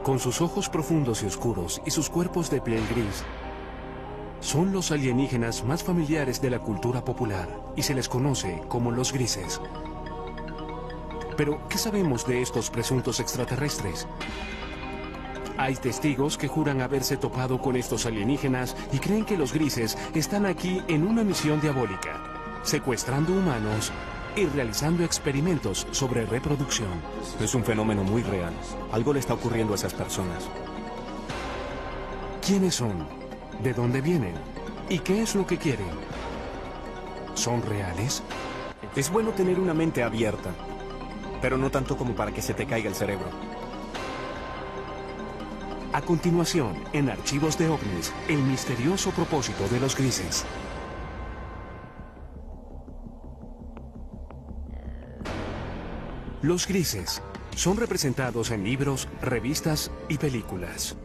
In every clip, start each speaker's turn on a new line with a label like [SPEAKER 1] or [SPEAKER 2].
[SPEAKER 1] Con sus ojos profundos y oscuros y sus cuerpos de piel gris, son los alienígenas más familiares de la cultura popular y se les conoce como los grises. Pero, ¿qué sabemos de estos presuntos extraterrestres? Hay testigos que juran haberse topado con estos alienígenas y creen que los grises están aquí en una misión diabólica, secuestrando humanos y realizando experimentos sobre reproducción.
[SPEAKER 2] Es un fenómeno muy real. Algo le está ocurriendo a esas personas.
[SPEAKER 1] ¿Quiénes son? ¿De dónde vienen? ¿Y qué es lo que quieren? ¿Son reales?
[SPEAKER 2] Es bueno tener una mente abierta, pero no tanto como para que se te caiga el cerebro.
[SPEAKER 1] A continuación, en Archivos de OVNIs, el misterioso propósito de los grises. Los grises son representados en libros, revistas y películas.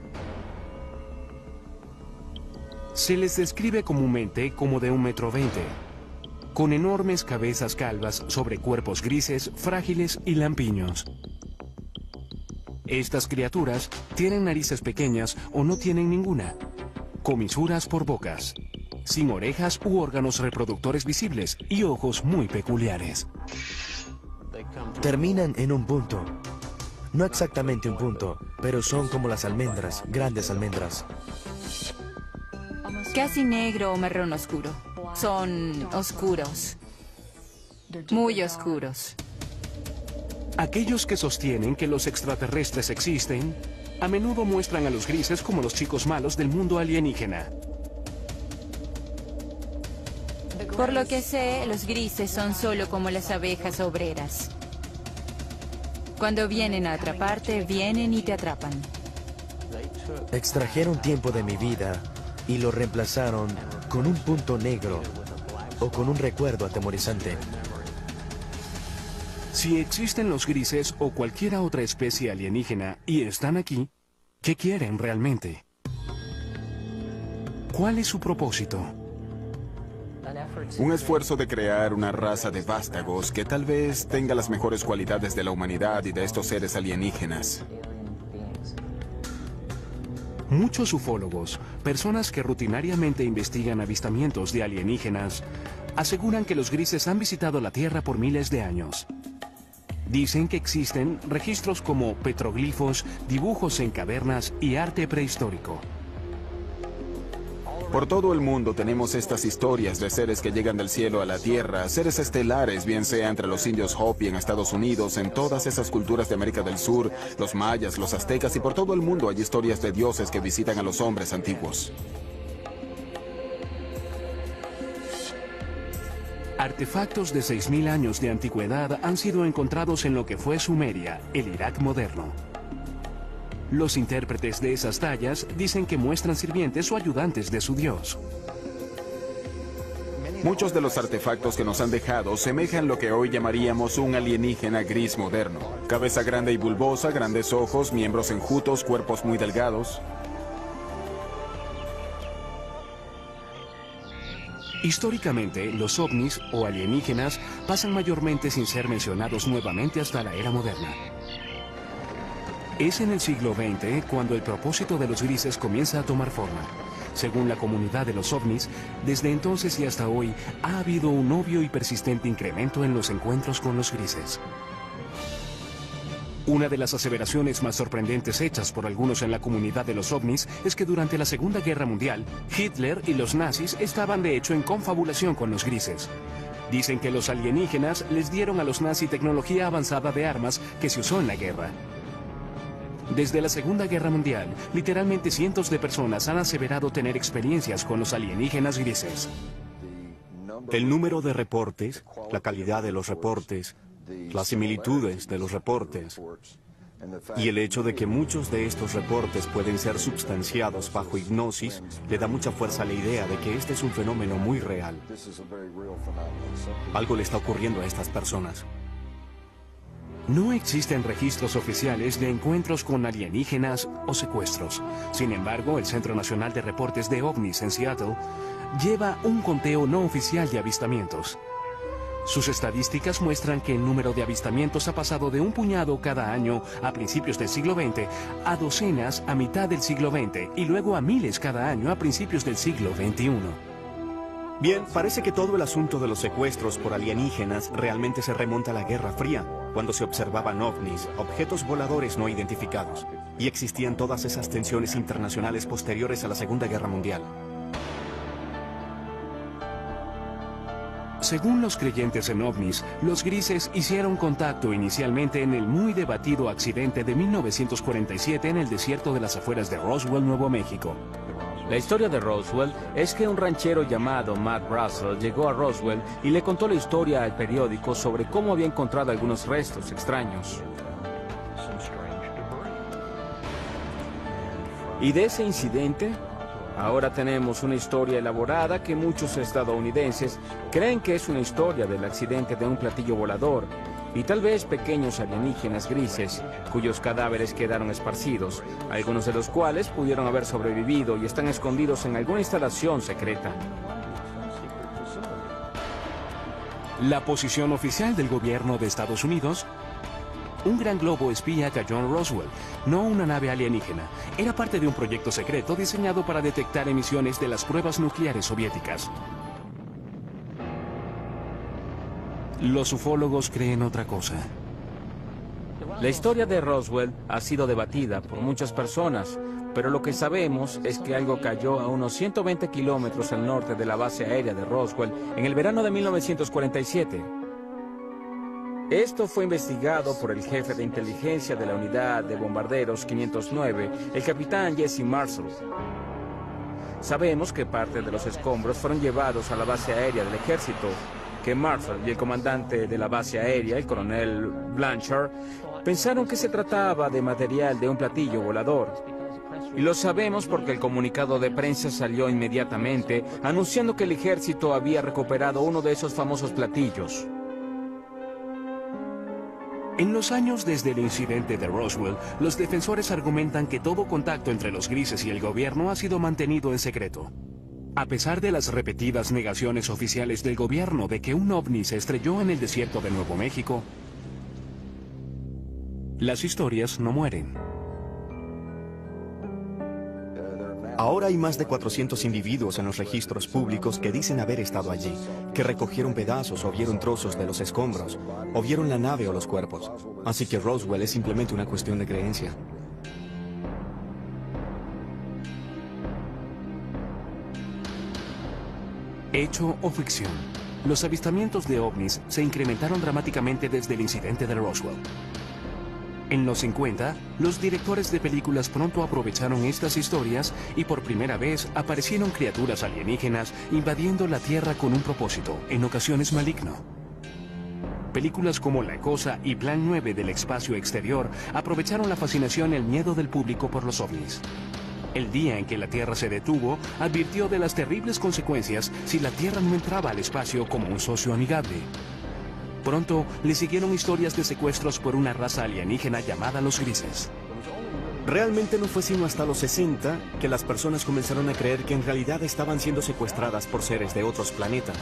[SPEAKER 1] Se les describe comúnmente como de 1,20 m, con enormes cabezas calvas sobre cuerpos grises, frágiles y lampiños. Estas criaturas tienen narices pequeñas o no tienen ninguna, comisuras por bocas, sin orejas u órganos reproductores visibles y ojos muy peculiares.
[SPEAKER 3] Terminan en un punto. No exactamente un punto, pero son como las almendras, grandes almendras.
[SPEAKER 4] Casi negro o marrón oscuro. Son oscuros. Muy oscuros.
[SPEAKER 1] Aquellos que sostienen que los extraterrestres existen, a menudo muestran a los grises como los chicos malos del mundo alienígena.
[SPEAKER 4] Por lo que sé, los grises son solo como las abejas obreras. Cuando vienen a atraparte, vienen y te atrapan.
[SPEAKER 3] Extrajeron tiempo de mi vida y lo reemplazaron con un punto negro o con un recuerdo atemorizante.
[SPEAKER 1] Si existen los grises o cualquier otra especie alienígena y están aquí, ¿qué quieren realmente? ¿Cuál es su propósito?
[SPEAKER 5] Un esfuerzo de crear una raza de vástagos que tal vez tenga las mejores cualidades de la humanidad y de estos seres alienígenas.
[SPEAKER 1] Muchos ufólogos, personas que rutinariamente investigan avistamientos de alienígenas, aseguran que los grises han visitado la Tierra por miles de años. Dicen que existen registros como petroglifos, dibujos en cavernas y arte prehistórico.
[SPEAKER 5] Por todo el mundo tenemos estas historias de seres que llegan del cielo a la tierra, seres estelares, bien sea entre los indios Hopi en Estados Unidos, en todas esas culturas de América del Sur, los mayas, los aztecas, y por todo el mundo hay historias de dioses que visitan a los hombres antiguos.
[SPEAKER 1] Artefactos de 6.000 años de antigüedad han sido encontrados en lo que fue Sumeria, el Irak moderno. Los intérpretes de esas tallas dicen que muestran sirvientes o ayudantes de su dios.
[SPEAKER 5] Muchos de los artefactos que nos han dejado semejan lo que hoy llamaríamos un alienígena gris moderno. Cabeza grande y bulbosa, grandes ojos, miembros enjutos, cuerpos muy delgados.
[SPEAKER 1] Históricamente, los ovnis o alienígenas pasan mayormente sin ser mencionados nuevamente hasta la era moderna. Es en el siglo XX cuando el propósito de los grises comienza a tomar forma. Según la comunidad de los ovnis, desde entonces y hasta hoy ha habido un obvio y persistente incremento en los encuentros con los grises. Una de las aseveraciones más sorprendentes hechas por algunos en la comunidad de los ovnis es que durante la Segunda Guerra Mundial, Hitler y los nazis estaban de hecho en confabulación con los grises. Dicen que los alienígenas les dieron a los nazis tecnología avanzada de armas que se usó en la guerra. Desde la Segunda Guerra Mundial, literalmente cientos de personas han aseverado tener experiencias con los alienígenas grises.
[SPEAKER 2] El número de reportes, la calidad de los reportes, las similitudes de los reportes y el hecho de que muchos de estos reportes pueden ser substanciados bajo hipnosis le da mucha fuerza a la idea de que este es un fenómeno muy real. Algo le está ocurriendo a estas personas.
[SPEAKER 1] No existen registros oficiales de encuentros con alienígenas o secuestros. Sin embargo, el Centro Nacional de Reportes de OVNIs en Seattle lleva un conteo no oficial de avistamientos. Sus estadísticas muestran que el número de avistamientos ha pasado de un puñado cada año a principios del siglo XX a docenas a mitad del siglo XX y luego a miles cada año a principios del siglo XXI.
[SPEAKER 2] Bien, parece que todo el asunto de los secuestros por alienígenas realmente se remonta a la Guerra Fría, cuando se observaban ovnis, objetos voladores no identificados, y existían todas esas tensiones internacionales posteriores a la Segunda Guerra Mundial.
[SPEAKER 1] Según los creyentes en ovnis, los grises hicieron contacto inicialmente en el muy debatido accidente de 1947 en el desierto de las afueras de Roswell, Nuevo México.
[SPEAKER 6] La historia de Roswell es que un ranchero llamado Matt Russell llegó a Roswell y le contó la historia al periódico sobre cómo había encontrado algunos restos extraños. Y de ese incidente, ahora tenemos una historia elaborada que muchos estadounidenses creen que es una historia del accidente de un platillo volador y tal vez pequeños alienígenas grises cuyos cadáveres quedaron esparcidos, algunos de los cuales pudieron haber sobrevivido y están escondidos en alguna instalación secreta.
[SPEAKER 1] La posición oficial del gobierno de Estados Unidos: un gran globo espía cayó en Roswell, no una nave alienígena. Era parte de un proyecto secreto diseñado para detectar emisiones de las pruebas nucleares soviéticas. Los ufólogos creen otra cosa.
[SPEAKER 6] La historia de Roswell ha sido debatida por muchas personas, pero lo que sabemos es que algo cayó a unos 120 kilómetros al norte de la base aérea de Roswell en el verano de 1947. Esto fue investigado por el jefe de inteligencia de la unidad de bombarderos 509, el capitán Jesse Marshall. Sabemos que parte de los escombros fueron llevados a la base aérea del ejército, que Marshall y el comandante de la base aérea, el coronel Blanchard, pensaron que se trataba de material de un platillo volador. Y lo sabemos porque el comunicado de prensa salió inmediatamente anunciando que el ejército había recuperado uno de esos famosos platillos.
[SPEAKER 1] En los años desde el incidente de Roswell, los defensores argumentan que todo contacto entre los grises y el gobierno ha sido mantenido en secreto. A pesar de las repetidas negaciones oficiales del gobierno de que un ovni se estrelló en el desierto de Nuevo México, las historias no mueren.
[SPEAKER 2] Ahora hay más de 400 individuos en los registros públicos que dicen haber estado allí, que recogieron pedazos o vieron trozos de los escombros, o vieron la nave o los cuerpos. Así que Roswell es simplemente una cuestión de creencia.
[SPEAKER 1] Hecho o ficción, los avistamientos de ovnis se incrementaron dramáticamente desde el incidente de Roswell. En los 50, los directores de películas pronto aprovecharon estas historias y por primera vez aparecieron criaturas alienígenas invadiendo la Tierra con un propósito, en ocasiones maligno. Películas como La Cosa y Plan 9 del espacio exterior aprovecharon la fascinación y el miedo del público por los ovnis. El día en que la Tierra se detuvo, advirtió de las terribles consecuencias si la Tierra no entraba al espacio como un socio amigable. Pronto le siguieron historias de secuestros por una raza alienígena llamada los grises.
[SPEAKER 2] Realmente no fue sino hasta los 60 que las personas comenzaron a creer que en realidad estaban siendo secuestradas por seres de otros planetas.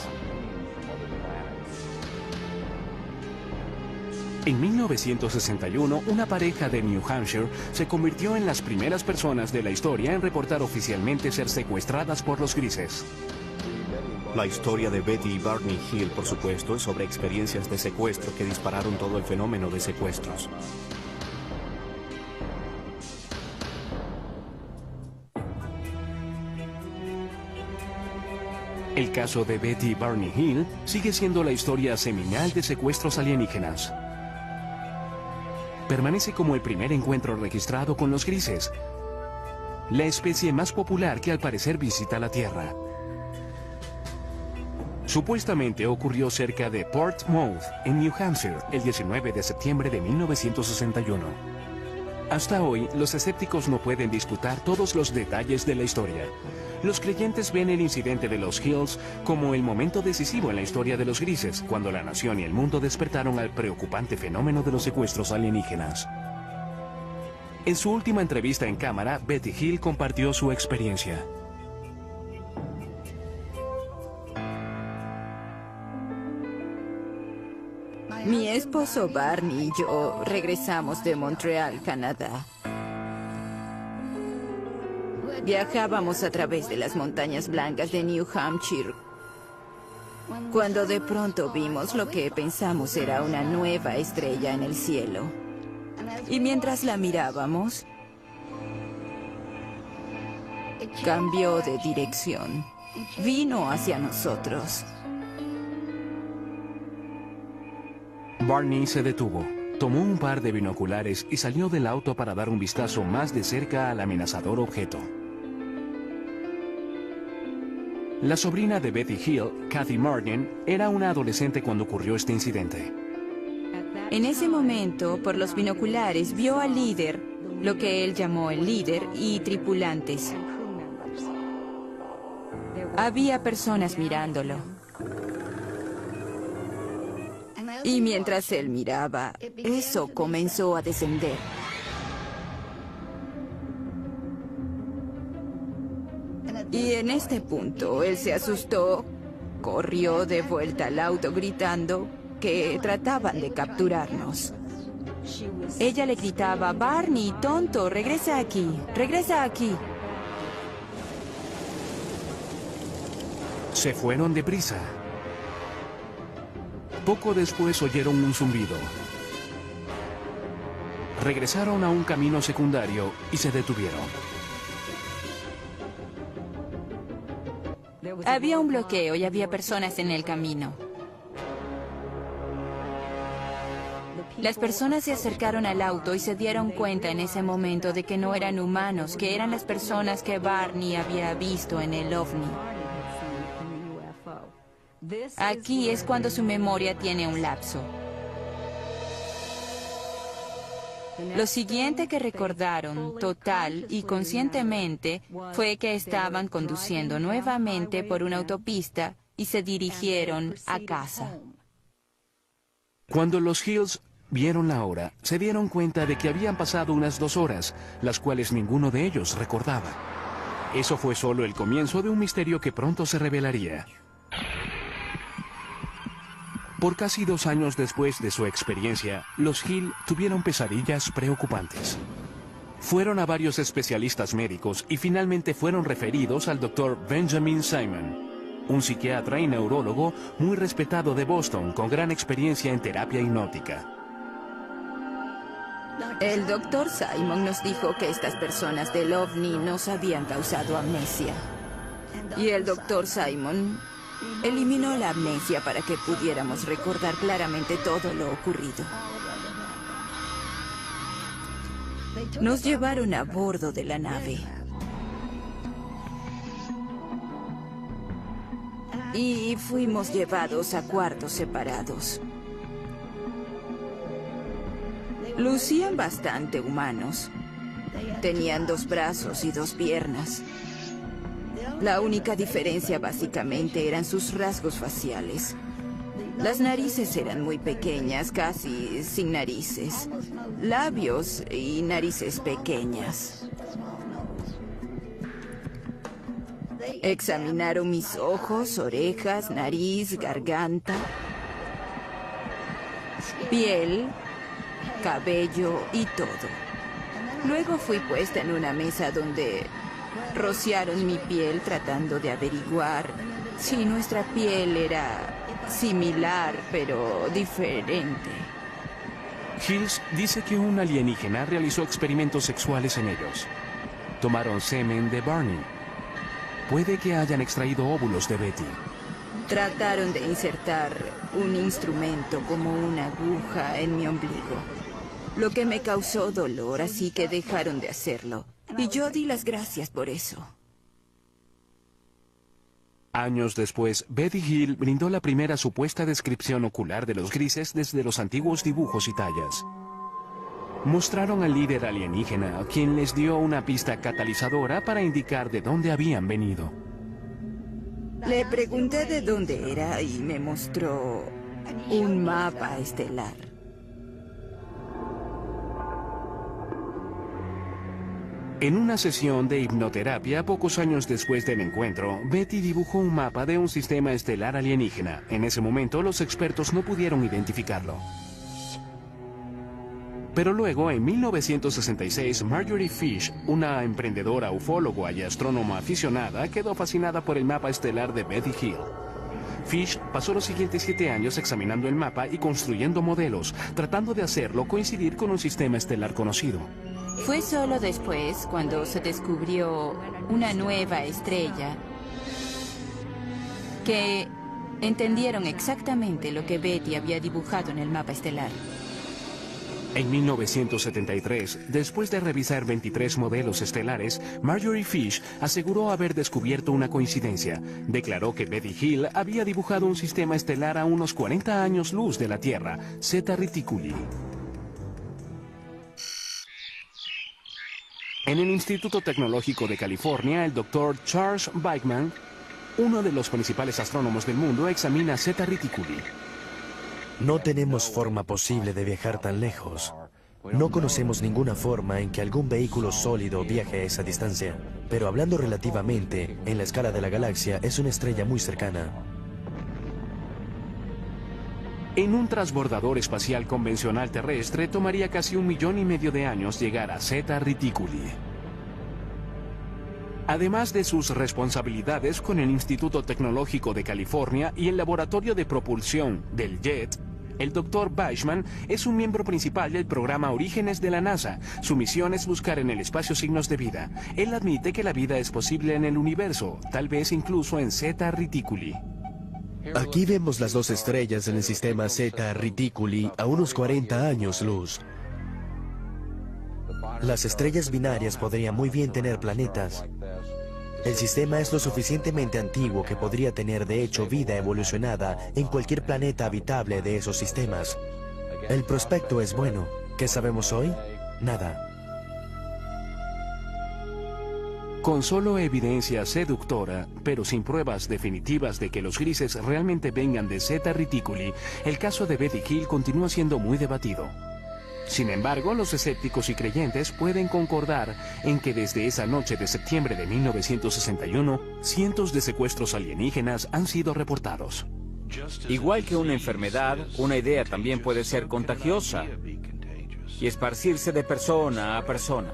[SPEAKER 1] En 1961, una pareja de New Hampshire se convirtió en las primeras personas de la historia en reportar oficialmente ser secuestradas por los grises.
[SPEAKER 2] La historia de Betty y Barney Hill, por supuesto, es sobre experiencias de secuestro que dispararon todo el fenómeno de secuestros.
[SPEAKER 1] El caso de Betty y Barney Hill sigue siendo la historia seminal de secuestros alienígenas. Permanece como el primer encuentro registrado con los grises, la especie más popular que al parecer visita la Tierra. Supuestamente ocurrió cerca de Portsmouth, en New Hampshire, el 19 de septiembre de 1961. Hasta hoy, los escépticos no pueden disputar todos los detalles de la historia. Los creyentes ven el incidente de los Hills como el momento decisivo en la historia de los grises, cuando la nación y el mundo despertaron al preocupante fenómeno de los secuestros alienígenas. En su última entrevista en cámara, Betty Hill compartió su experiencia.
[SPEAKER 4] Mi esposo Barney y yo regresamos de Montreal, Canadá. Viajábamos a través de las montañas blancas de New Hampshire, cuando de pronto vimos lo que pensamos era una nueva estrella en el cielo. Y mientras la mirábamos, cambió de dirección. Vino hacia nosotros.
[SPEAKER 1] Barney se detuvo, tomó un par de binoculares y salió del auto para dar un vistazo más de cerca al amenazador objeto. La sobrina de Betty Hill, Kathy Martin, era una adolescente cuando ocurrió este incidente.
[SPEAKER 4] En ese momento, por los binoculares, vio al líder, lo que él llamó el líder, y tripulantes. Había personas mirándolo. Y mientras él miraba, eso comenzó a descender. Y en este punto, él se asustó, corrió de vuelta al auto gritando que trataban de capturarnos. Ella le gritaba, Barney, tonto, regresa aquí, regresa aquí.
[SPEAKER 1] Se fueron deprisa. Poco después oyeron un zumbido. Regresaron a un camino secundario y se detuvieron.
[SPEAKER 4] Había un bloqueo y había personas en el camino. Las personas se acercaron al auto y se dieron cuenta en ese momento de que no eran humanos, que eran las personas que Barney había visto en el ovni. Aquí es cuando su memoria tiene un lapso. Lo siguiente que recordaron, total y conscientemente, fue que estaban conduciendo nuevamente por una autopista y se dirigieron a casa.
[SPEAKER 1] Cuando los Hills vieron la hora, se dieron cuenta de que habían pasado unas 2 horas, las cuales ninguno de ellos recordaba. Eso fue solo el comienzo de un misterio que pronto se revelaría. Por casi 2 años después de su experiencia, los Hill tuvieron pesadillas preocupantes. Fueron a varios especialistas médicos y finalmente fueron referidos al Dr. Benjamin Simon, un psiquiatra y neurólogo muy respetado de Boston con gran experiencia en terapia hipnótica.
[SPEAKER 4] El Dr. Simon nos dijo que estas personas del ovni nos habían causado amnesia. Y el Dr. Simon eliminó la amnesia para que pudiéramos recordar claramente todo lo ocurrido. Nos llevaron a bordo de la nave. Y fuimos llevados a cuartos separados. Lucían bastante humanos. Tenían 2 brazos y 2 piernas. La única diferencia básicamente eran sus rasgos faciales. Las narices eran muy pequeñas, casi sin narices. Labios y narices pequeñas. Examinaron mis ojos, orejas, nariz, garganta, piel, cabello y todo. Luego fui puesta en una mesa donde rociaron mi piel tratando de averiguar si nuestra piel era similar pero diferente.
[SPEAKER 1] Hills dice que un alienígena realizó experimentos sexuales en ellos. Tomaron semen de Barney. Puede que hayan extraído óvulos de Betty.
[SPEAKER 4] Trataron de insertar un instrumento como una aguja en mi ombligo, lo que me causó dolor, así que dejaron de hacerlo. Y yo di las gracias por eso.
[SPEAKER 1] Años después, Betty Hill brindó la primera supuesta descripción ocular de los grises desde los antiguos dibujos y tallas. Mostraron al líder alienígena, quien les dio una pista catalizadora para indicar de dónde habían venido.
[SPEAKER 4] Le pregunté de dónde era y me mostró un mapa estelar.
[SPEAKER 1] En una sesión de hipnoterapia, pocos años después del encuentro, Betty dibujó un mapa de un sistema estelar alienígena. En ese momento, los expertos no pudieron identificarlo. Pero luego, en 1966, Marjorie Fish, una emprendedora, ufóloga y astrónoma aficionada, quedó fascinada por el mapa estelar de Betty Hill. Fish pasó los siguientes 7 años examinando el mapa y construyendo modelos, tratando de hacerlo coincidir con un sistema estelar conocido.
[SPEAKER 4] Fue solo después, cuando se descubrió una nueva estrella, que entendieron exactamente lo que Betty había dibujado en el mapa estelar.
[SPEAKER 1] En 1973, después de revisar 23 modelos estelares, Marjorie Fish aseguró haber descubierto una coincidencia. Declaró que Betty Hill había dibujado un sistema estelar a unos 40 años luz de la Tierra, Zeta Reticuli. En el Instituto Tecnológico de California, el Dr. Charles Bachman, uno de los principales astrónomos del mundo, examina Zeta Reticuli.
[SPEAKER 3] No tenemos forma posible de viajar tan lejos. No conocemos ninguna forma en que algún vehículo sólido viaje a esa distancia. Pero hablando relativamente, en la escala de la galaxia, es una estrella muy cercana.
[SPEAKER 1] En un transbordador espacial convencional terrestre, tomaría casi 1,5 millones de años llegar a Zeta Reticuli. Además de sus responsabilidades con el Instituto Tecnológico de California y el Laboratorio de Propulsión del JET, el Dr. Bachman es un miembro principal del programa Orígenes de la NASA. Su misión es buscar en el espacio signos de vida. Él admite que la vida es posible en el universo, tal vez incluso en Zeta Reticuli.
[SPEAKER 3] Aquí vemos las dos estrellas en el sistema Zeta Reticuli a unos 40 años luz. Las estrellas binarias podrían muy bien tener planetas. El sistema es lo suficientemente antiguo que podría tener de hecho vida evolucionada en cualquier planeta habitable de esos sistemas. El prospecto es bueno. ¿Qué sabemos hoy? Nada.
[SPEAKER 1] Con solo evidencia seductora, pero sin pruebas definitivas de que los grises realmente vengan de Zeta Reticuli, el caso de Betty Hill continúa siendo muy debatido. Sin embargo, los escépticos y creyentes pueden concordar en que desde esa noche de septiembre de 1961, cientos de secuestros alienígenas han sido reportados.
[SPEAKER 6] Igual que una enfermedad, una idea también puede ser contagiosa y esparcirse de persona a persona.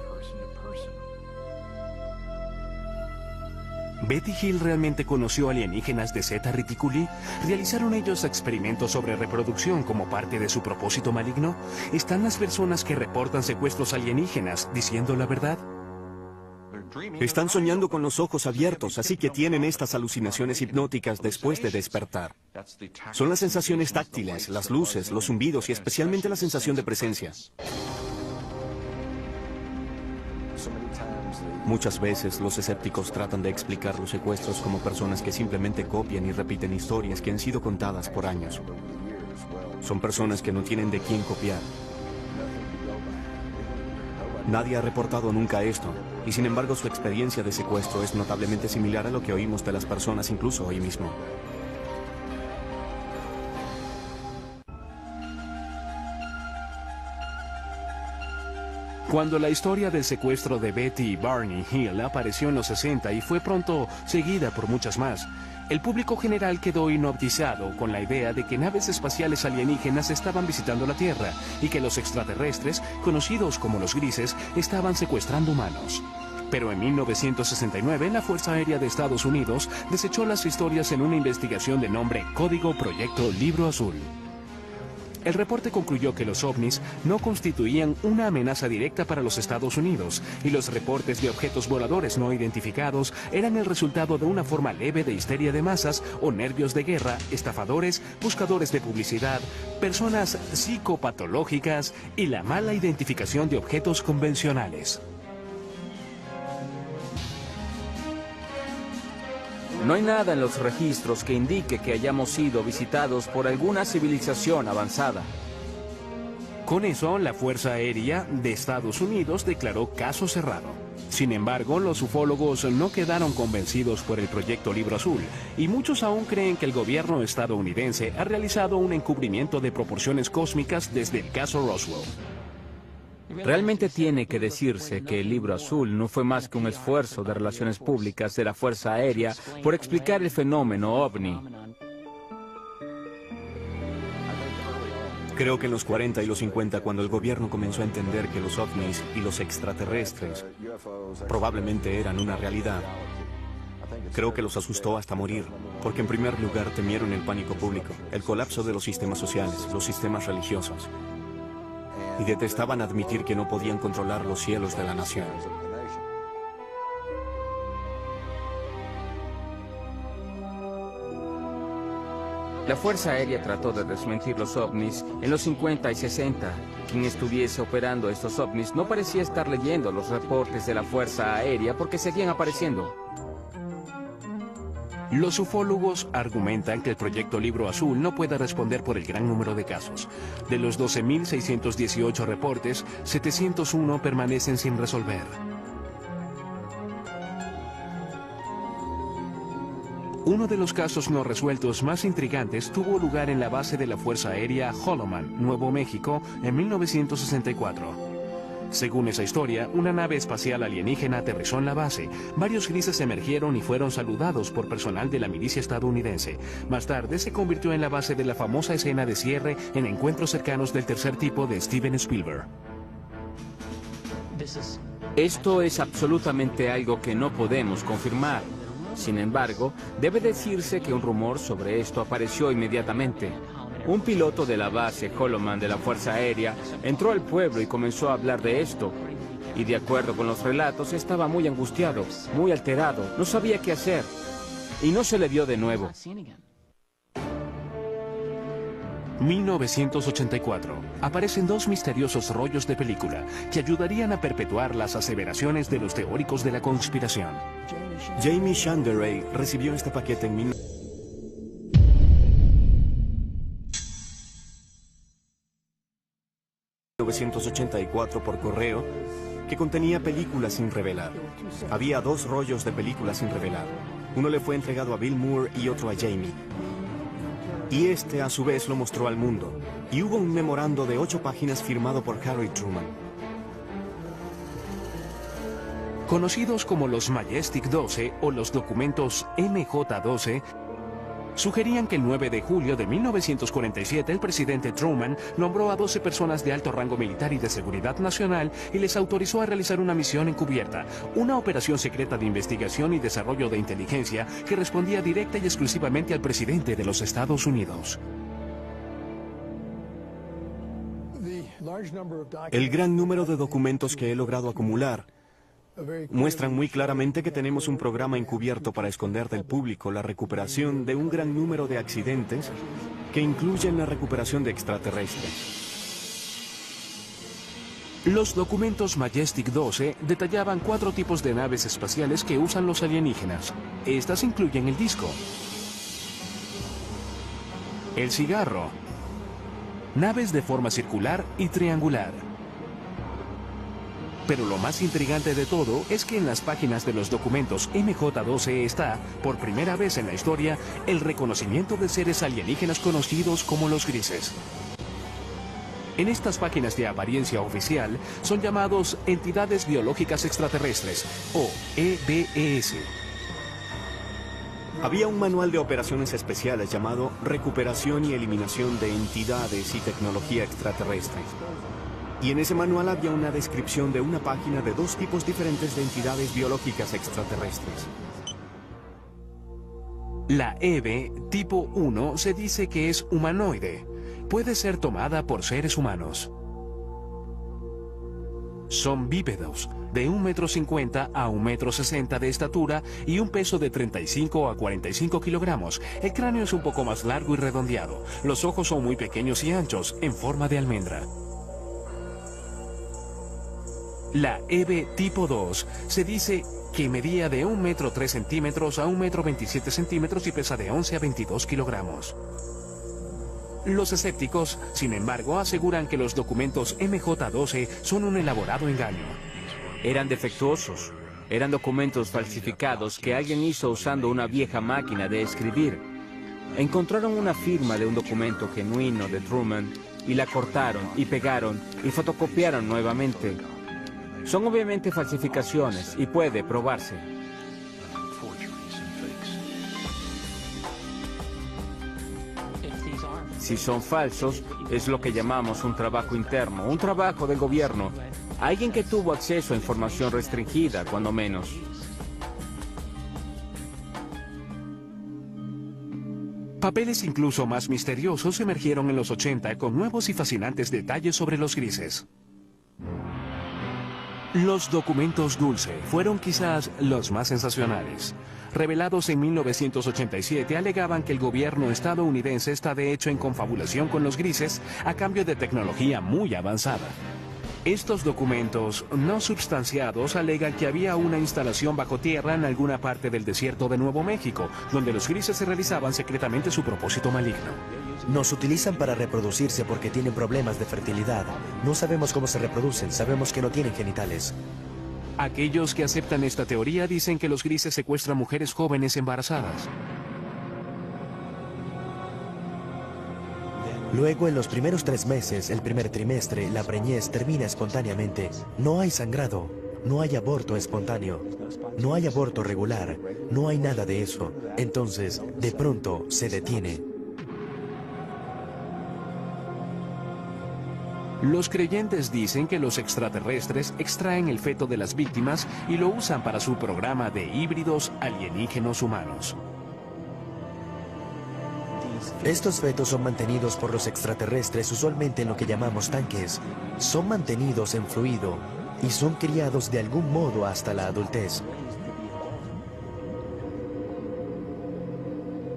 [SPEAKER 1] ¿Betty Hill realmente conoció alienígenas de Zeta Reticuli? ¿Realizaron ellos experimentos sobre reproducción como parte de su propósito maligno? ¿Están las personas que reportan secuestros alienígenas diciendo la verdad?
[SPEAKER 2] Están soñando con los ojos abiertos, así que tienen estas alucinaciones hipnóticas después de despertar. Son las sensaciones táctiles, las luces, los zumbidos y especialmente la sensación de presencia. Muchas veces los escépticos tratan de explicar los secuestros como personas que simplemente copian y repiten historias que han sido contadas por años. Son personas que no tienen de quién copiar. Nadie ha reportado nunca esto, y sin embargo su experiencia de secuestro es notablemente similar a lo que oímos de las personas incluso hoy mismo.
[SPEAKER 1] Cuando la historia del secuestro de Betty y Barney Hill apareció en los 60 y fue pronto seguida por muchas más, el público general quedó hipnotizado con la idea de que naves espaciales alienígenas estaban visitando la Tierra y que los extraterrestres, conocidos como los grises, estaban secuestrando humanos. Pero en 1969, la Fuerza Aérea de Estados Unidos desechó las historias en una investigación de nombre Código Proyecto Libro Azul. El reporte concluyó que los ovnis no constituían una amenaza directa para los Estados Unidos y los reportes de objetos voladores no identificados eran el resultado de una forma leve de histeria de masas o nervios de guerra, estafadores, buscadores de publicidad, personas psicopatológicas y la mala identificación de objetos convencionales.
[SPEAKER 6] No hay nada en los registros que indique que hayamos sido visitados por alguna civilización avanzada.
[SPEAKER 1] Con eso, la Fuerza Aérea de Estados Unidos declaró caso cerrado. Sin embargo, los ufólogos no quedaron convencidos por el proyecto Libro Azul, y muchos aún creen que el gobierno estadounidense ha realizado un encubrimiento de proporciones cósmicas desde el caso Roswell.
[SPEAKER 6] Realmente tiene que decirse que el Libro Azul no fue más que un esfuerzo de relaciones públicas de la Fuerza Aérea por explicar el fenómeno OVNI.
[SPEAKER 2] Creo que en los 40 y los 50, cuando el gobierno comenzó a entender que los ovnis y los extraterrestres probablemente eran una realidad, creo que los asustó hasta morir, porque en primer lugar temieron el pánico público, el colapso de los sistemas sociales, los sistemas religiosos, y detestaban admitir que no podían controlar los cielos de la nación.
[SPEAKER 6] La Fuerza Aérea trató de desmentir los ovnis en los 50 y 60. Quien estuviese operando estos ovnis no parecía estar leyendo los reportes de la Fuerza Aérea porque seguían apareciendo.
[SPEAKER 1] Los ufólogos argumentan que el proyecto Libro Azul no puede responder por el gran número de casos. De los 12.618 reportes, 701 permanecen sin resolver. Uno de los casos no resueltos más intrigantes tuvo lugar en la base de la Fuerza Aérea Holloman, Nuevo México, en 1964. Según esa historia, una nave espacial alienígena aterrizó en la base. Varios grises emergieron y fueron saludados por personal de la milicia estadounidense. Más tarde se convirtió en la base de la famosa escena de cierre en Encuentros cercanos del tercer tipo de Steven Spielberg.
[SPEAKER 6] Esto es absolutamente algo que no podemos confirmar. Sin embargo, debe decirse que un rumor sobre esto apareció inmediatamente. Un piloto de la base Holloman de la Fuerza Aérea entró al pueblo y comenzó a hablar de esto. Y de acuerdo con los relatos, estaba muy angustiado, muy alterado, no sabía qué hacer. Y no se le vio de nuevo.
[SPEAKER 1] 1984. Aparecen dos misteriosos rollos de película que ayudarían a perpetuar las aseveraciones de los teóricos de la conspiración.
[SPEAKER 2] Jamie Shanderay recibió este paquete en 1984 por correo, que contenía películas sin revelar. Había dos rollos de películas sin revelar. Uno le fue entregado a Bill Moore y otro a Jamie. Y este a su vez lo mostró al mundo. Y hubo un memorando de 8 páginas firmado por Harry Truman.
[SPEAKER 1] Conocidos como los Majestic 12 o los documentos MJ-12, sugerían que el 9 de julio de 1947 el presidente Truman nombró a 12 personas de alto rango militar y de seguridad nacional y les autorizó a realizar una misión encubierta, una operación secreta de investigación y desarrollo de inteligencia que respondía directa y exclusivamente al presidente de los Estados Unidos.
[SPEAKER 2] El gran número de documentos que he logrado acumular muestran muy claramente que tenemos un programa encubierto para esconder del público la recuperación de un gran número de accidentes que incluyen la recuperación de extraterrestres.
[SPEAKER 1] Los documentos Majestic 12 detallaban 4 tipos de naves espaciales que usan los alienígenas. Estas incluyen el disco, el cigarro, naves de forma circular y triangular. Pero lo más intrigante de todo es que en las páginas de los documentos MJ-12 está, por primera vez en la historia, el reconocimiento de seres alienígenas conocidos como los grises. En estas páginas de apariencia oficial son llamados entidades biológicas extraterrestres, o EBES.
[SPEAKER 2] Había un manual de operaciones especiales llamado Recuperación y Eliminación de Entidades y Tecnología Extraterrestre. Y en ese manual había una descripción de una página de 2 tipos diferentes de entidades biológicas extraterrestres.
[SPEAKER 1] La EBE tipo 1 se dice que es humanoide. Puede ser tomada por seres humanos. Son bípedos, de 1,50 m a 1,60 m de estatura y un peso de 35 a 45 kilogramos. El cráneo es un poco más largo y redondeado. Los ojos son muy pequeños y anchos, en forma de almendra. La EBE tipo 2 se dice que medía de 1,03 m a 1,27 m y pesa de 11 a 22 kilogramos. Los escépticos, sin embargo, aseguran que los documentos MJ-12 son un elaborado engaño.
[SPEAKER 6] Eran defectuosos. Eran documentos falsificados que alguien hizo usando una vieja máquina de escribir. Encontraron una firma de un documento genuino de Truman y la cortaron y pegaron y fotocopiaron nuevamente. Son obviamente falsificaciones y puede probarse. Si son falsos, es lo que llamamos un trabajo interno, un trabajo del gobierno. Alguien que tuvo acceso a información restringida, cuando menos.
[SPEAKER 1] Papeles incluso más misteriosos emergieron en los 80 con nuevos y fascinantes detalles sobre los grises. Los documentos Dulce fueron quizás los más sensacionales. Revelados en 1987, alegaban que el gobierno estadounidense está de hecho en confabulación con los grises a cambio de tecnología muy avanzada. Estos documentos no substanciados alegan que había una instalación bajo tierra en alguna parte del desierto de Nuevo México, donde los grises se realizaban secretamente su propósito maligno.
[SPEAKER 3] Nos utilizan para reproducirse porque tienen problemas de fertilidad. No sabemos cómo se reproducen, sabemos que no tienen genitales.
[SPEAKER 1] Aquellos que aceptan esta teoría dicen que los grises secuestran mujeres jóvenes embarazadas.
[SPEAKER 3] Luego, en los primeros 3 meses, el primer trimestre, la preñez termina espontáneamente. No hay sangrado, no hay aborto espontáneo, no hay aborto regular, no hay nada de eso. Entonces, de pronto, se detiene.
[SPEAKER 1] Los creyentes dicen que los extraterrestres extraen el feto de las víctimas y lo usan para su programa de híbridos alienígenos humanos.
[SPEAKER 3] Estos fetos son mantenidos por los extraterrestres usualmente en lo que llamamos tanques. Son mantenidos en fluido y son criados de algún modo hasta la adultez.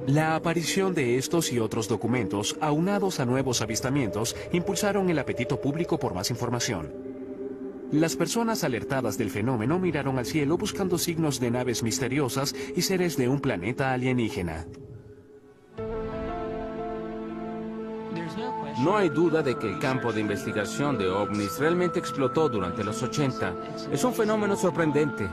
[SPEAKER 1] La aparición de estos y otros documentos, aunados a nuevos avistamientos, impulsaron el apetito público por más información. Las personas alertadas del fenómeno miraron al cielo buscando signos de naves misteriosas y seres de un planeta alienígena.
[SPEAKER 6] No hay duda de que el campo de investigación de ovnis realmente explotó durante los 80. Es un fenómeno sorprendente.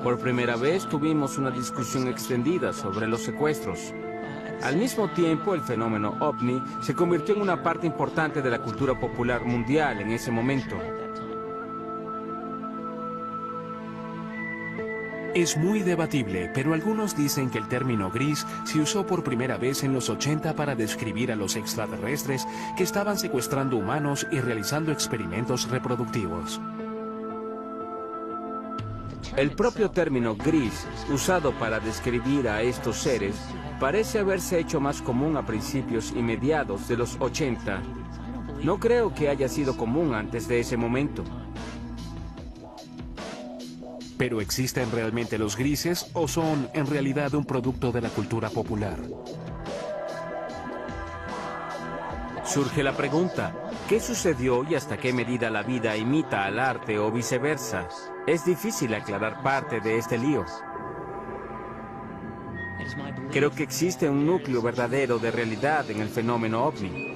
[SPEAKER 6] Por primera vez tuvimos una discusión extendida sobre los secuestros. Al mismo tiempo, el fenómeno ovni se convirtió en una parte importante de la cultura popular mundial en ese momento.
[SPEAKER 1] Es muy debatible, pero algunos dicen que el término gris se usó por primera vez en los 80 para describir a los extraterrestres que estaban secuestrando humanos y realizando experimentos reproductivos.
[SPEAKER 6] El propio término gris, usado para describir a estos seres, parece haberse hecho más común a principios y mediados de los 80. No creo que haya sido común antes de ese momento.
[SPEAKER 1] ¿Pero existen realmente los grises o son en realidad un producto de la cultura popular?
[SPEAKER 6] Surge la pregunta, ¿qué sucedió y hasta qué medida la vida imita al arte o viceversa? Es difícil aclarar parte de este lío. Creo que existe un núcleo verdadero de realidad en el fenómeno ovni.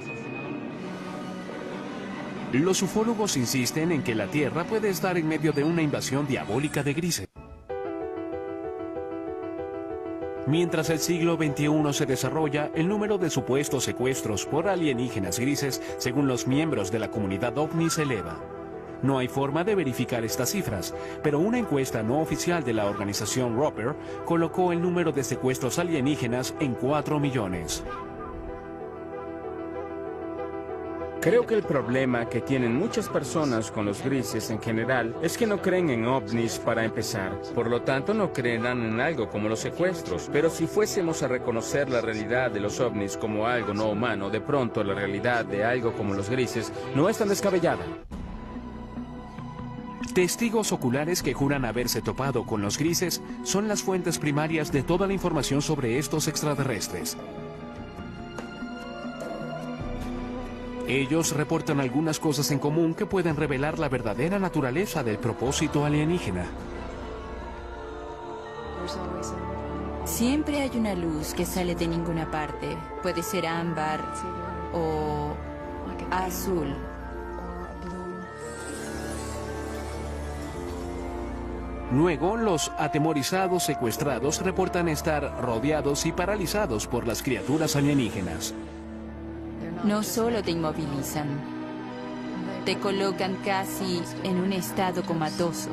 [SPEAKER 1] Los ufólogos insisten en que la Tierra puede estar en medio de una invasión diabólica de grises. Mientras el siglo XXI se desarrolla, el número de supuestos secuestros por alienígenas grises, según los miembros de la comunidad ovni, se eleva. No hay forma de verificar estas cifras, pero una encuesta no oficial de la organización Roper colocó el número de secuestros alienígenas en 4 millones.
[SPEAKER 6] Creo que el problema que tienen muchas personas con los grises en general es que no creen en ovnis para empezar. Por lo tanto, no creerán en algo como los secuestros. Pero si fuésemos a reconocer la realidad de los ovnis como algo no humano, de pronto la realidad de algo como los grises no es tan descabellada.
[SPEAKER 1] Testigos oculares que juran haberse topado con los grises son las fuentes primarias de toda la información sobre estos extraterrestres. Ellos reportan algunas cosas en común que pueden revelar la verdadera naturaleza del propósito alienígena.
[SPEAKER 4] Siempre hay una luz que sale de ninguna parte. Puede ser ámbar o azul.
[SPEAKER 1] Luego, los atemorizados secuestrados reportan estar rodeados y paralizados por las criaturas alienígenas.
[SPEAKER 4] No solo te inmovilizan, te colocan casi en un estado comatoso.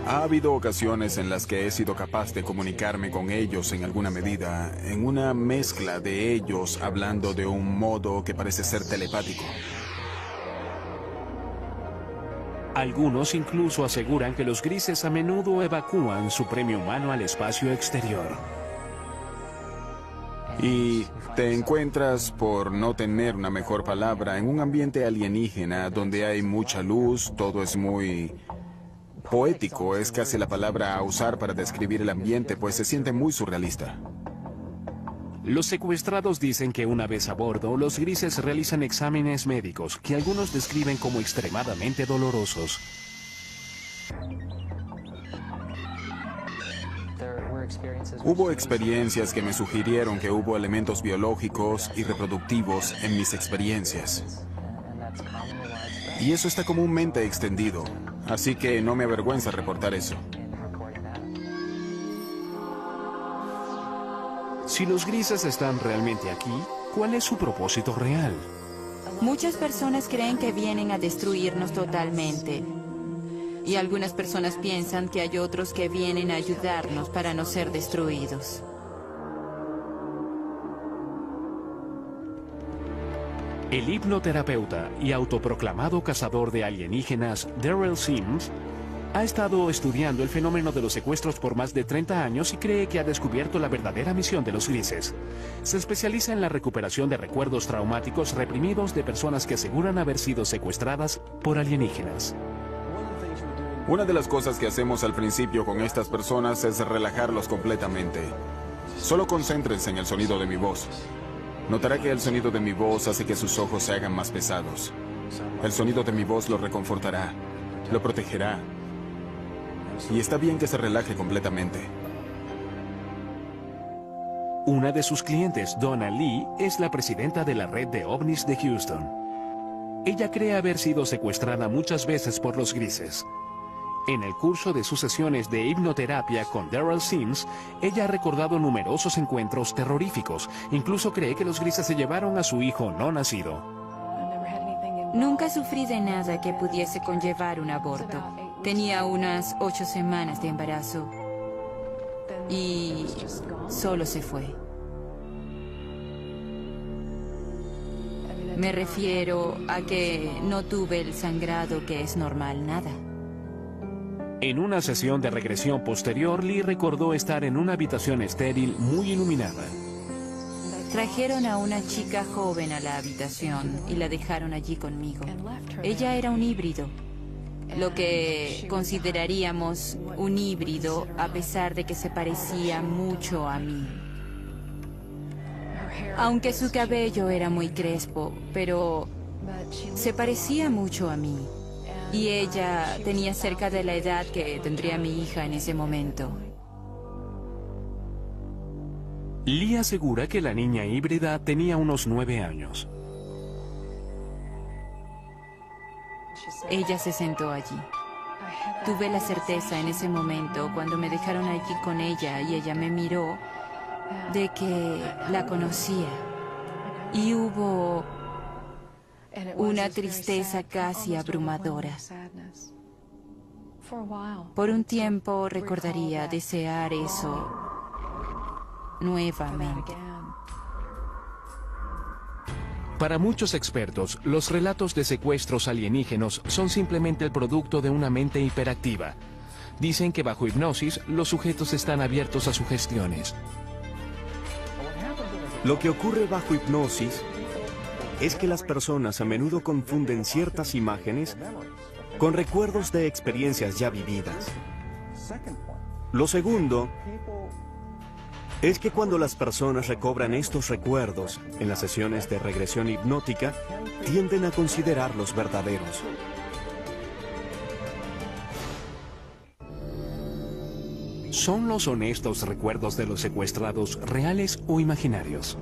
[SPEAKER 5] Ha habido ocasiones en las que he sido capaz de comunicarme con ellos en alguna medida, en una mezcla de ellos hablando de un modo que parece ser telepático.
[SPEAKER 1] Algunos incluso aseguran que los grises a menudo evacúan su premio humano al espacio exterior.
[SPEAKER 5] Y te encuentras, por no tener una mejor palabra, en un ambiente alienígena donde hay mucha luz, todo es muy poético, es casi la palabra a usar para describir el ambiente, pues se siente muy surrealista.
[SPEAKER 1] Los secuestrados dicen que una vez a bordo, los grises realizan exámenes médicos que algunos describen como extremadamente dolorosos.
[SPEAKER 5] Hubo experiencias que me sugirieron que hubo elementos biológicos y reproductivos en mis experiencias. Y eso está comúnmente extendido, así que no me avergüenza reportar eso.
[SPEAKER 1] Si los grises están realmente aquí, ¿cuál es su propósito real?
[SPEAKER 4] Muchas personas creen que vienen a destruirnos totalmente. Y algunas personas piensan que hay otros que vienen a ayudarnos para no ser destruidos.
[SPEAKER 1] El hipnoterapeuta y autoproclamado cazador de alienígenas Daryl Sims ha estado estudiando el fenómeno de los secuestros por más de 30 años y cree que ha descubierto la verdadera misión de los grises. Se especializa en la recuperación de recuerdos traumáticos reprimidos de personas que aseguran haber sido secuestradas por alienígenas.
[SPEAKER 5] Una de las cosas que hacemos al principio con estas personas es relajarlos completamente. Solo concéntrense en el sonido de mi voz. Notará que el sonido de mi voz hace que sus ojos se hagan más pesados. El sonido de mi voz lo reconfortará, lo protegerá. Y está bien que se relaje completamente.
[SPEAKER 1] Una de sus clientes, Donna Lee, es la presidenta de la red de ovnis de Houston. Ella cree haber sido secuestrada muchas veces por los grises. En el curso de sus sesiones de hipnoterapia con Daryl Sims, ella ha recordado numerosos encuentros terroríficos. Incluso cree que los grises se llevaron a su hijo no nacido.
[SPEAKER 4] Nunca sufrí de nada que pudiese conllevar un aborto. Tenía unas 8 semanas de embarazo y solo se fue. Me refiero a que no tuve el sangrado que es normal, nada.
[SPEAKER 1] En una sesión de regresión posterior, Lee recordó estar en una habitación estéril muy iluminada.
[SPEAKER 4] Trajeron a una chica joven a la habitación y la dejaron allí conmigo. Ella era un híbrido, lo que consideraríamos un híbrido a pesar de que se parecía mucho a mí. Aunque su cabello era muy crespo, pero se parecía mucho a mí. Y ella tenía cerca de la edad que tendría mi hija en ese momento.
[SPEAKER 1] Lee asegura que la niña híbrida tenía unos 9 años.
[SPEAKER 4] Ella se sentó allí. Tuve la certeza en ese momento, cuando me dejaron allí con ella y ella me miró, de que la conocía. Y hubo una tristeza casi abrumadora. Por un tiempo recordaría desear eso nuevamente.
[SPEAKER 1] Para muchos expertos, los relatos de secuestros alienígenos son simplemente el producto de una mente hiperactiva. Dicen que bajo hipnosis, los sujetos están abiertos a sugestiones.
[SPEAKER 2] Lo que ocurre bajo hipnosis es que las personas a menudo confunden ciertas imágenes con recuerdos de experiencias ya vividas. Lo segundo es que cuando las personas recobran estos recuerdos en las sesiones de regresión hipnótica, tienden a considerarlos verdaderos.
[SPEAKER 1] ¿Son los honestos recuerdos de los secuestrados reales o imaginarios?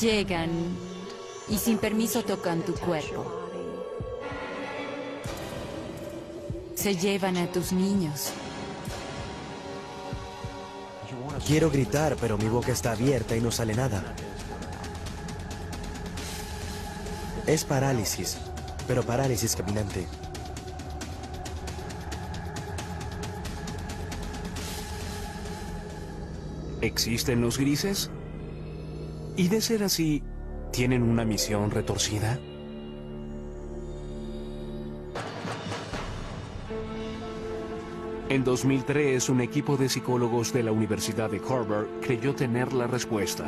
[SPEAKER 4] Llegan y sin permiso tocan tu cuerpo. Se llevan a tus niños.
[SPEAKER 3] Quiero gritar, pero mi boca está abierta y no sale nada. Es parálisis, pero parálisis caminante.
[SPEAKER 1] ¿Existen los grises? Y de ser así, ¿tienen una misión retorcida? En 2003, un equipo de psicólogos de la Universidad de Harvard creyó tener la respuesta.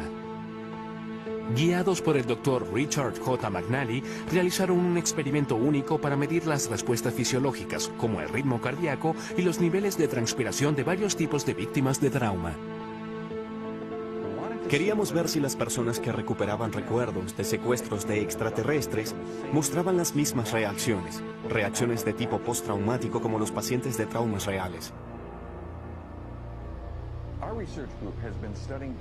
[SPEAKER 1] Guiados por el Dr. Richard J. McNally, realizaron un experimento único para medir las respuestas fisiológicas, como el ritmo cardíaco y los niveles de transpiración de varios tipos de víctimas de trauma.
[SPEAKER 2] Queríamos ver si las personas que recuperaban recuerdos de secuestros de extraterrestres mostraban las mismas reacciones de tipo postraumático como los pacientes de traumas reales.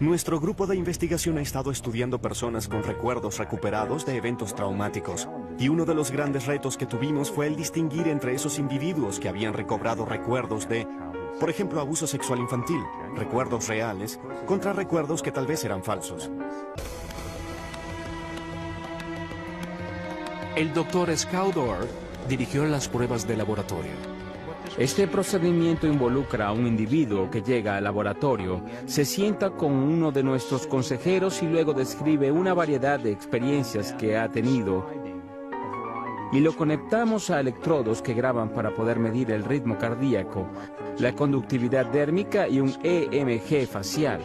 [SPEAKER 2] Nuestro grupo de investigación ha estado estudiando personas con recuerdos recuperados de eventos traumáticos, y uno de los grandes retos que tuvimos fue el distinguir entre esos individuos que habían recobrado recuerdos de, por ejemplo, abuso sexual infantil, recuerdos reales, contra recuerdos que tal vez eran falsos.
[SPEAKER 1] El Dr. Skaldor dirigió las pruebas de laboratorio.
[SPEAKER 6] Este procedimiento involucra a un individuo que llega al laboratorio, se sienta con uno de nuestros consejeros y luego describe una variedad de experiencias que ha tenido. Y lo conectamos a electrodos que graban para poder medir el ritmo cardíaco, la conductividad dérmica y un EMG facial.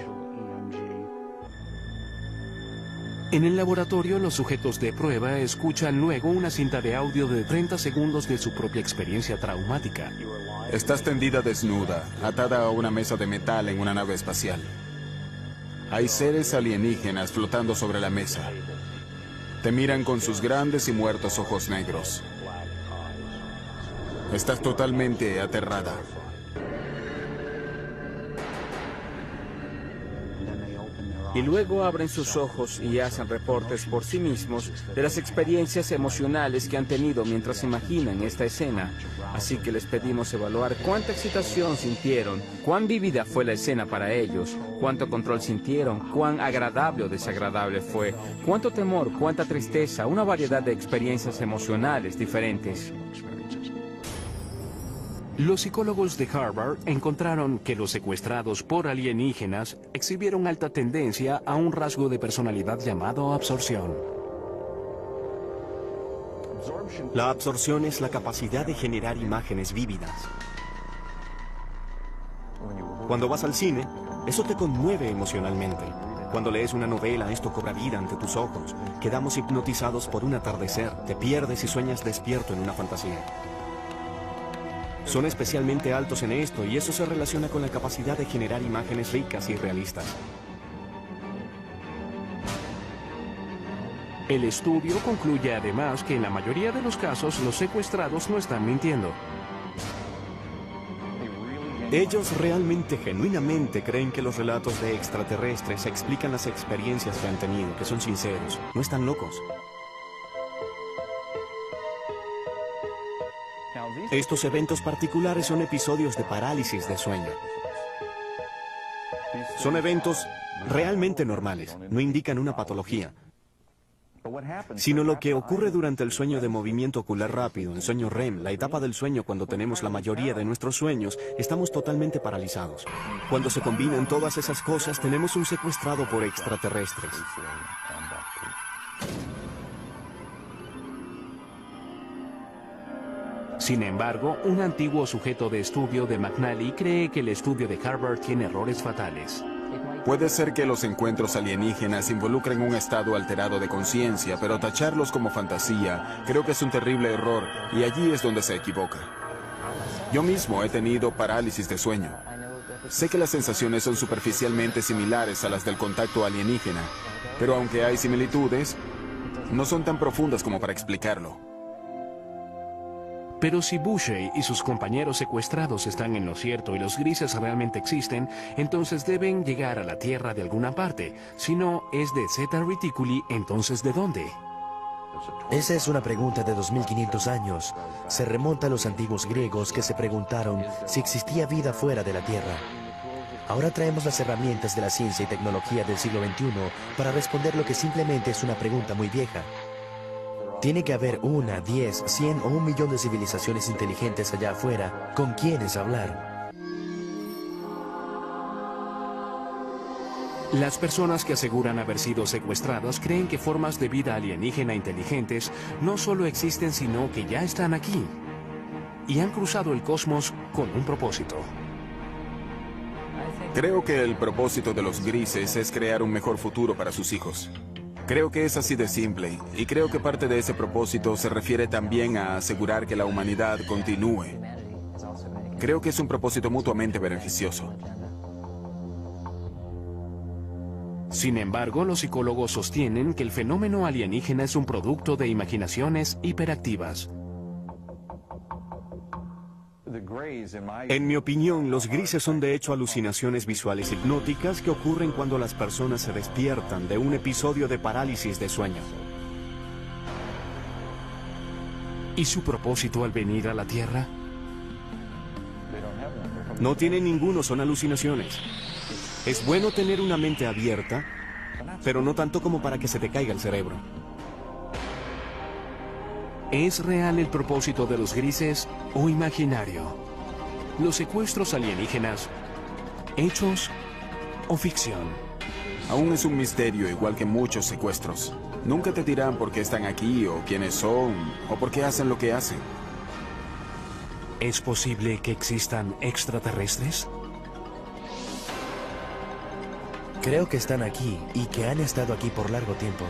[SPEAKER 1] En el laboratorio, los sujetos de prueba escuchan luego una cinta de audio de 30 segundos de su propia experiencia traumática.
[SPEAKER 5] Estás tendida desnuda, atada a una mesa de metal en una nave espacial. Hay seres alienígenas flotando sobre la mesa. Te miran con sus grandes y muertos ojos negros. Estás totalmente aterrada.
[SPEAKER 6] Y luego abren sus ojos y hacen reportes por sí mismos de las experiencias emocionales que han tenido mientras imaginan esta escena. Así que les pedimos evaluar cuánta excitación sintieron, cuán vívida fue la escena para ellos, cuánto control sintieron, cuán agradable o desagradable fue, cuánto temor, cuánta tristeza, una variedad de experiencias emocionales diferentes.
[SPEAKER 1] Los psicólogos de Harvard encontraron que los secuestrados por alienígenas exhibieron alta tendencia a un rasgo de personalidad llamado absorción.
[SPEAKER 2] La absorción es la capacidad de generar imágenes vívidas. Cuando vas al cine, eso te conmueve emocionalmente. Cuando lees una novela, esto cobra vida ante tus ojos. Quedamos hipnotizados por un atardecer, te pierdes y sueñas despierto en una fantasía. Son especialmente altos en esto y eso se relaciona con la capacidad de generar imágenes ricas y realistas.
[SPEAKER 1] El estudio concluye además que en la mayoría de los casos los secuestrados no están mintiendo.
[SPEAKER 2] Ellos realmente, genuinamente creen que los relatos de extraterrestres explican las experiencias que han tenido, que son sinceros, no están locos. Estos eventos particulares son episodios de parálisis de sueño. Son eventos realmente normales, no indican una patología, sino lo que ocurre durante el sueño de movimiento ocular rápido, el sueño REM, la etapa del sueño cuando tenemos la mayoría de nuestros sueños, estamos totalmente paralizados. Cuando se combinan todas esas cosas, tenemos un secuestrado por extraterrestres.
[SPEAKER 1] Sin embargo, un antiguo sujeto de estudio de McNally cree que el estudio de Harvard tiene errores fatales.
[SPEAKER 5] Puede ser que los encuentros alienígenas involucren un estado alterado de conciencia, pero tacharlos como fantasía creo que es un terrible error y allí es donde se equivoca. Yo mismo he tenido parálisis de sueño. Sé que las sensaciones son superficialmente similares a las del contacto alienígena, pero aunque hay similitudes, no son tan profundas como para explicarlo.
[SPEAKER 1] Pero si Bushey y sus compañeros secuestrados están en lo cierto y los grises realmente existen, entonces deben llegar a la Tierra de alguna parte. Si no es de Zeta Reticuli, entonces ¿de dónde?
[SPEAKER 3] Esa es una pregunta de 2500 años. Se remonta a los antiguos griegos que se preguntaron si existía vida fuera de la Tierra. Ahora traemos las herramientas de la ciencia y tecnología del siglo XXI para responder lo que simplemente es una pregunta muy vieja. Tiene que haber 1, 10, 100 o 1.000.000 de civilizaciones inteligentes allá afuera con quienes hablar.
[SPEAKER 1] Las personas que aseguran haber sido secuestradas creen que formas de vida alienígena inteligentes no solo existen, sino que ya están aquí. Y han cruzado el cosmos con un propósito.
[SPEAKER 5] Creo que el propósito de los grises es crear un mejor futuro para sus hijos. Creo que es así de simple, y creo que parte de ese propósito se refiere también a asegurar que la humanidad continúe. Creo que es un propósito mutuamente beneficioso.
[SPEAKER 1] Sin embargo, los psicólogos sostienen que el fenómeno alienígena es un producto de imaginaciones hiperactivas.
[SPEAKER 2] En mi opinión, los grises son de hecho alucinaciones visuales hipnóticas que ocurren cuando las personas se despiertan de un episodio de parálisis de sueño.
[SPEAKER 1] ¿Y su propósito al venir a la Tierra?
[SPEAKER 2] No tienen ninguno, son alucinaciones. Es bueno tener una mente abierta, pero no tanto como para que se te caiga el cerebro.
[SPEAKER 1] ¿Es real el propósito de los grises o imaginario? ¿Los secuestros alienígenas, hechos o ficción?
[SPEAKER 5] Aún es un misterio, igual que muchos secuestros. Nunca te dirán por qué están aquí, o quiénes son, o por qué hacen lo que hacen.
[SPEAKER 1] ¿Es posible que existan extraterrestres?
[SPEAKER 3] Creo que están aquí y que han estado aquí por largo tiempo.